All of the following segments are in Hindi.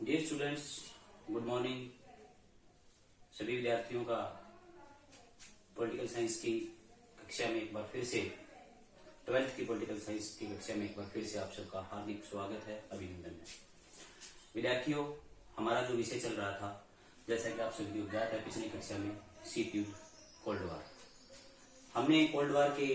Dear students, good morning. सभी विद्यार्थियों का पॉलिटिकल साइंस की कक्षा में एक बार फिर से 12th की पॉलिटिकल साइंस की कक्षा में एक बार फिर से आप सबका हार्दिक स्वागत है, अभिनंदन है। विद्यार्थियों, हमारा जो विषय चल रहा था, जैसा कि आप सभी को ज्ञात है, पिछली कक्षा में शीत युद्ध, कोल्ड वार। हमने कोल्ड वार के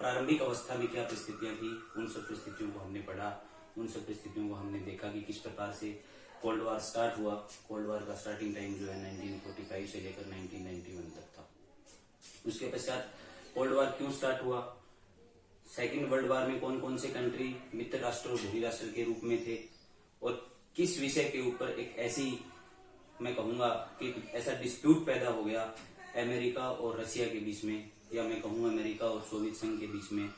प्रारंभिक अवस्था में क्या परिस्थितियां थी, उन सब परिस्थितियों को हमने पढ़ा। उन सब परिस्थितियों को हमने देखा कि किस प्रकार से कोल्ड वार स्टार्ट हुआ। कोल्ड वार का स्टार्टिंग टाइम जो है 1945 से लेकर 1991 तक था। उसके पश्चात कोल्ड वार क्यों स्टार्ट हुआ, सेकेंड वर्ल्ड वार में कौन कौन से कंट्री मित्र राष्ट्र और भूरी राष्ट्र के रूप में थे, और किस विषय के ऊपर एक ऐसी, मैं कहूंगा कि ऐसा डिस्प्यूट पैदा हो गया अमेरिका और रशिया के बीच में, या मैं कहूंगा अमेरिका और सोवियत संघ के बीच में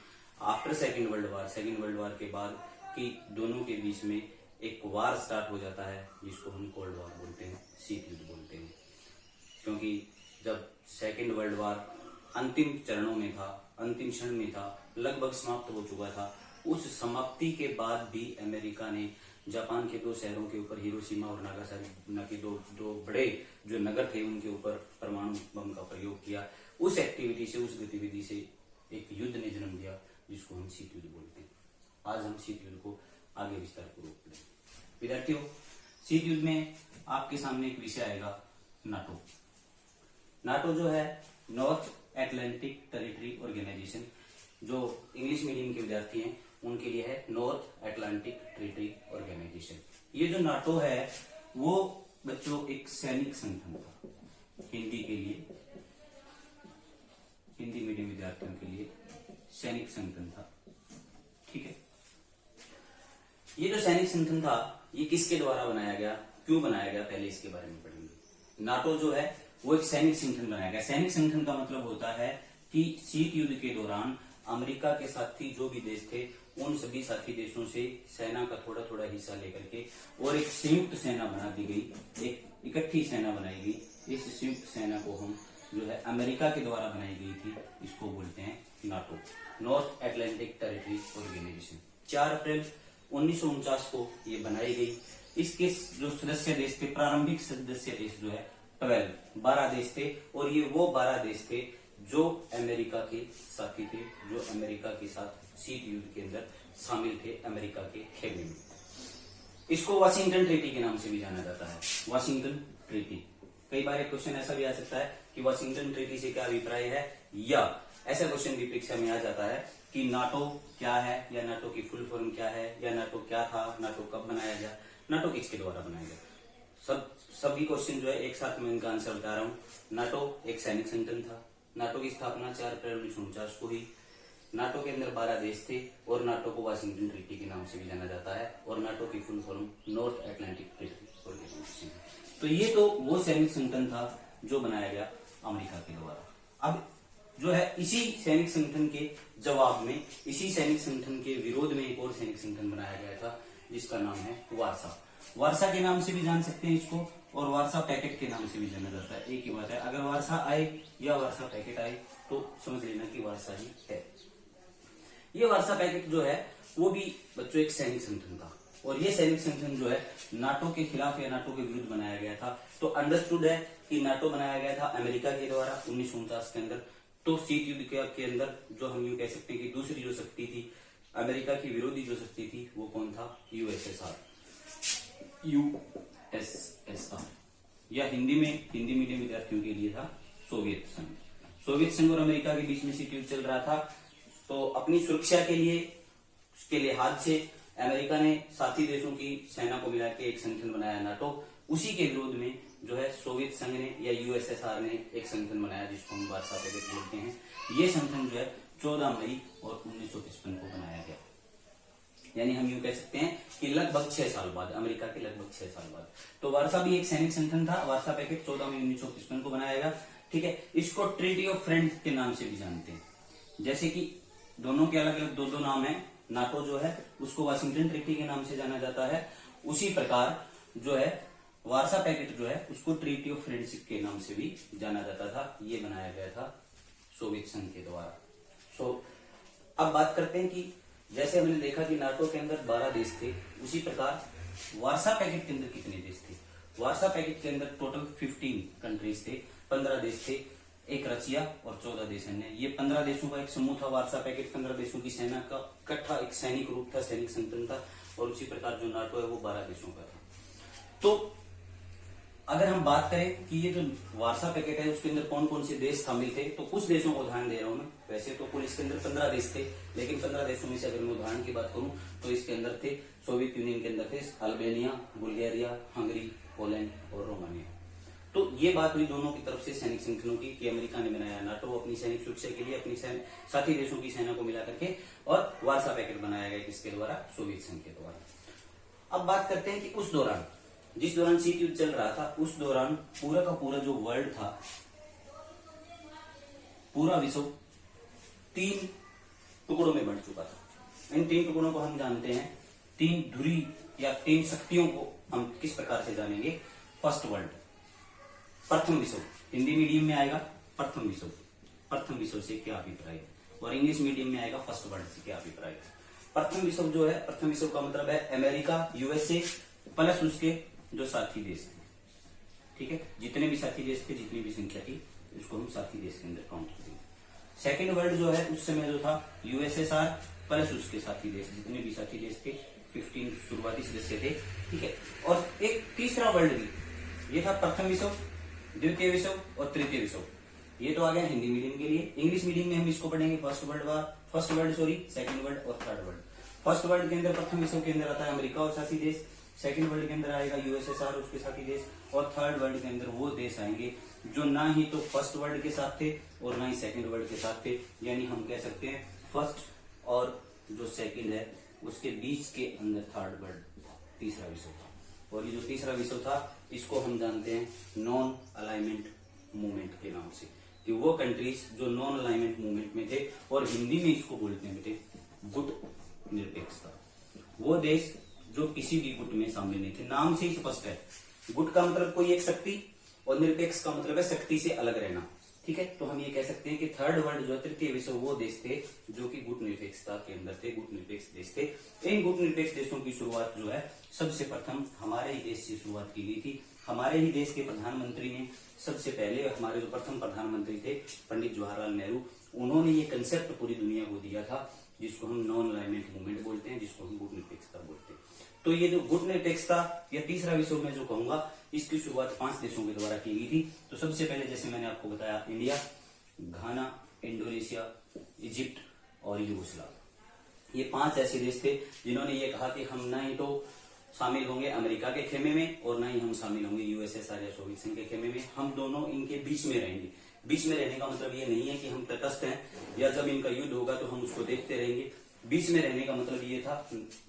आफ्टर सेकेंड वर्ल्ड वार के बाद, कि दोनों के बीच में एक वार स्टार्ट हो जाता है जिसको हम कोल्ड वार बोलते हैं, शीत युद्ध बोलते हैं। क्योंकि जब सेकेंड वर्ल्ड वार अंतिम चरणों में था, अंतिम क्षण में था, लगभग समाप्त हो चुका था, उस समाप्ति के बाद भी अमेरिका ने जापान के 2 शहरों के ऊपर, हिरोशिमा और नागासाकी, दो बड़े जो नगर थे, उनके ऊपर परमाणु बम का प्रयोग किया। उस एक्टिविटी से, उस गतिविधि से एक युद्ध ने जन्म दिया जिसको हम शीत युद्ध बोलते हैं। आज हम शीत युद्ध को आगे विस्तार पूर्वक पढ़ेंगे। विद्यार्थियों, शीत युद्ध में आपके सामने एक विषय आएगा, नाटो। नाटो जो है नॉर्थ एटलांटिक टेरिटरी ऑर्गेनाइजेशन, जो इंग्लिश मीडियम के विद्यार्थी हैं उनके लिए है नॉर्थ एटलांटिक टेरिटरी ऑर्गेनाइजेशन। ये जो नाटो है वो बच्चों एक सैनिक संगठन था। हिंदी के लिए, हिंदी मीडियम विद्यार्थियों के लिए सैनिक संगठन था। ठीक है, ये जो सैनिक संगठन था ये किसके द्वारा बनाया गया, क्यों बनाया गया, पहले इसके बारे में पढ़ेंगे। नाटो जो है वो एक सैनिक संगठन बनाया गया। सैनिक संगठन का मतलब होता है कि शीत युद्ध के दौरान अमेरिका के साथी जो भी देश थे, उन सभी साथी देशों से सेना का थोड़ा थोड़ा हिस्सा लेकर के और एक संयुक्त सेना बना दी गई, एक इकट्ठी सेना बनाई गई। इस संयुक्त सेना को हम जो है अमेरिका के द्वारा बनाई गई थी, इसको बोलते हैं NATO, North Atlantic territory organisation. 4 अप्रैल 1949 को ये बनाई गई। इसके जो सदस्य देश थे, प्रारंभिक सदस्य देश जो है 12 देश थे, और ये वो 12 देश थे जो अमेरिका के साथी थे, जो अमेरिका के साथ शीत युद्ध के अंदर शामिल थे, अमेरिका के खेमे में। इसको वाशिंगटन ट्रीटी के नाम से भी जाना जाता है, वाशिंगटन ट्रीटी। कई बार एक क्वेश्चन ऐसा भी आ सकता है कि वाशिंगटन ट्रीटी से क्या अभिप्राय है, या ऐसा क्वेश्चन भी परीक्षा में आ जाता है कि नाटो क्या है, या नाटो की फुल फॉर्म क्या है, या नाटो क्या था, नाटो कब बनाया गया, नाटो किसके द्वारा बनाया गया। सभी क्वेश्चन जो है एक साथ में इनका आंसर बता रहा हूँ। नाटो एक सैनिक संगठन था। नाटो की स्थापना 4 अप्रैल 1949 को हुई। नाटो के अंदर 12 देश थे, और नाटो को वाशिंगटन ट्रीटी के नाम से भी जाना जाता है, और नाटो की full form North Atlantic treaty organisation. तो ये तो वो सैनिक संगठन था जो बनाया गया अमेरिका के द्वारा। अब जो है इसी सैनिक संगठन के जवाब में, इसी सैनिक संगठन के विरोध में एक और सैनिक संगठन बनाया गया था जिसका नाम है वारसा। वारसा के नाम से भी जान सकते हैं इसको, और वारसा पैकेट के नाम से भी जाना जाता है। एक ही बात है, अगर वारसा आए या वारसा पैकेट आए तो समझ लेना कि वारसा ही है। ये वारसा पैकेट जो है वो भी बच्चों एक सैनिक संगठन था, और ये सैनिक संगठन जो है नाटो के खिलाफ या नाटो के विरुद्ध बनाया गया था। तो अंडरस्टूड है कि नाटो बनाया गया था अमेरिका के द्वारा 1949 के अंदर। तो शीत युद्ध के अंदर जो हम यूं कह सकते हैं कि दूसरी जो शक्ति थी, अमेरिका की विरोधी जो शक्ति थी, वो कौन था, यूएसएसआर, या हिंदी मीडियम विद्यार्थियों के लिए था सोवियत संघ। सोवियत संघ और अमेरिका के बीच में शीत युद्ध चल रहा था। तो अपनी सुरक्षा के लिए, उसके लिहाज से अमेरिका ने साथी देशों की सेना को मिला के एक संगठन बनाया नाटो। उसी के विरोध में जो है सोवियत संघ ने या यूएसएसआर ने एक संगठन बनाया जिसको हम वारसा पैकेट बोलते हैं। ये संगठन जो है 14 मई और 1955 को बनाया गया। यानी हम यूं कह सकते हैं कि लगभग 6 साल बाद, अमेरिका के लगभग 6 साल बाद। तो वारसा भी एक सैनिक संगठन था। वारसा पैकेट 14 मई 1955 को बनाया गया। ठीक है, इसको ट्रीटी ऑफ फ्रेंड्स के नाम से भी जानते हैं। जैसे कि दोनों के अलग अलग दो नाम है। नाटो जो है उसको वाशिंगटन ट्रीटी के नाम से जाना जाता है, उसी प्रकार जो है वारसा पैकेट जो है उसको ट्रीटी ऑफ फ्रेंडशिप के नाम से भी जाना जाता था। ये बनाया गया था सोवियत संघ के द्वारा। अब बात करते हैं कि जैसे हमने देखा कि नाटो के अंदर 12 देश थे, उसी प्रकार वार्सा पैकेट के अंदर कितने देश थे? वार्सा पैकेट के अंदर टोटल 15 कंट्रीज थे, 15 देश थे, एक रशिया और 14 देश अन्य। ये 15 देशों का एक समूह था वार्सा पैकेट, 15 देशों की सेना का इकट्ठा एक सैनिक रूप था, सैनिक संगठन था। और उसी प्रकार जो नाटो है वो 12 देशों का था। तो अगर हम बात करें कि ये जो वार्सा पैकेट है उसके अंदर कौन कौन से देश शामिल थे, तो कुछ देशों को उदाहरण दे रहा हूं मैं। वैसे तो कुल इसके अंदर 15 देश थे, लेकिन 15 देशों में से अगर मैं उदाहरण की बात करूं तो इसके अंदर थे, सोवियत यूनियन के अंदर थे अल्बानिया, बुल्गारिया, हंगरी, पोलैंड और रोमानिया। तो ये बात हुई दोनों की तरफ से सैनिक संगठनों की कि अमेरिका ने बनाया नाटो अपनी सैनिक सुरक्षा के लिए, अपनी साथी देशों की सेना को मिला करके, और वार्सा पैकेट बनाया गया किसके द्वारा? सोवियत संघ के द्वारा। अब बात करते हैं कि उस दौरान, जिस दौरान शीत युद्ध चल रहा था, उस दौरान पूरा का पूरा जो वर्ल्ड था, पूरा विश्व 3 टुकड़ों में बंट चुका था। इन 3 टुकड़ों को हम जानते हैं 3 धुरी या 3 शक्तियों को हम किस प्रकार से जानेंगे? फर्स्ट वर्ल्ड, प्रथम विश्व, हिंदी मीडियम में आएगा प्रथम विश्व, प्रथम विश्व से क्या अभिप्राय है, और इंग्लिश मीडियम में आएगा फर्स्ट वर्ल्ड से क्या अभिप्राय है। प्रथम विश्व जो है, प्रथम विश्व का मतलब है अमेरिका, यूएसए प्लस उसके जो साथी देश थे, ठीक है, जितने भी साथी देश थे, जितनी भी संख्या थी, उसको हम साथी देश के अंदर काउंट करेंगे। सेकेंड वर्ल्ड जो है उस समय जो था यूएसएसआर प्लस उसके साथी देश, जितने भी साथी देश थे, 15 शुरुआती सदस्य थे, ठीक है। और एक तीसरा वर्ल्ड भी, ये था प्रथम विश्व, द्वितीय विश्व और तृतीय विश्व। ये तो आ गया हिंदी मीडियम के लिए। इंग्लिश मीडियम में हम इसको पढ़ेंगे फर्स्ट वर्ल्ड, सेकंड वर्ल्ड और थर्ड वर्ल्ड। फर्स्ट वर्ल्ड के अंदर, प्रथम विश्व के अंदर आता है अमेरिका और साथी देश, सेकंड वर्ल्ड के अंदर आएगा यूएसएसआर उसके साथी देश, और थर्ड वर्ल्ड के अंदर वो देश आएंगे जो ना ही तो फर्स्ट वर्ल्ड के साथ थे और ना ही सेकंड वर्ल्ड के साथ थे। यानी हम कह सकते हैं फर्स्ट और जो सेकंड है उसके बीच के अंदर थर्ड वर्ल्ड, तीसरा विश्व था। और ये जो तीसरा विश्व था इसको हम जानते हैं नॉन अलाइनमेंट मूवमेंट के नाम से, कि वो कंट्रीज जो नॉन अलाइनमेंट मूवमेंट में थे, और हिंदी में इसको बोलते हैं बेटे गुट निरपेक्षता। वो देश जो किसी भी गुट में शामिल नहीं थे, नाम से ही स्पष्ट है। गुट का मतलब कोई एक शक्ति, और निरपेक्ष का मतलब है शक्ति से अलग रहना, ठीक है। तो हम ये कह सकते हैं कि थर्ड वर्ल्ड जो तृतीय विश्व वो देश थे जो कि गुट निरपेक्षता के अंदर थे, गुट निरपेक्ष देश थे। इन गुट निरपेक्ष देशों की शुरुआत जो है सबसे प्रथम हमारे ही देश से शुरुआत की गई थी। हमारे ही देश के प्रधानमंत्री ने सबसे पहले, हमारे जो प्रथम प्रधानमंत्री थे पंडित जवाहरलाल नेहरू, उन्होंने ये कंसेप्ट पूरी दुनिया को दिया था, जिसको हम नॉन अलाइनमेंट मूवमेंट बोलते हैं, जिसको हम गुट निरपेक्षता बोलते हैं। तो ये जो गुट निरपेक्षता या तीसरा विश्व में जो कहूंगा, इसकी शुरुआत 5 देशों के द्वारा की गई थी। तो सबसे पहले जैसे मैंने आपको बताया इंडिया, घाना, इंडोनेशिया, इजिप्ट और यूगोस्लाव। ये 5 ऐसे देश थे जिन्होंने ये कहा कि हम ना ही तो शामिल होंगे अमेरिका के खेमे में और ना ही हम शामिल होंगे यूएसएसआर या सोवियत संघ के खेमे में, हम दोनों इनके बीच में रहेंगे। बीच में रहने का मतलब ये नहीं है कि हम तटस्थ हैं या जब इनका युद्ध होगा तो हम उसको देखते रहेंगे। बीच में रहने का मतलब ये था,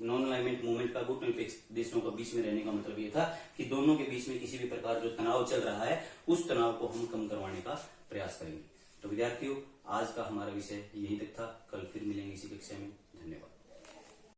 नॉन अलाइनमेंट मूवमेंट का, गुट निरपेक्ष देशों का बीच में रहने का मतलब ये था कि दोनों के बीच में किसी भी प्रकार जो तनाव चल रहा है उस तनाव को हम कम करवाने का प्रयास करेंगे। तो विद्यार्थियों, आज का हमारा विषय यहीं तक था। कल फिर मिलेंगे इसी कक्षा में। धन्यवाद।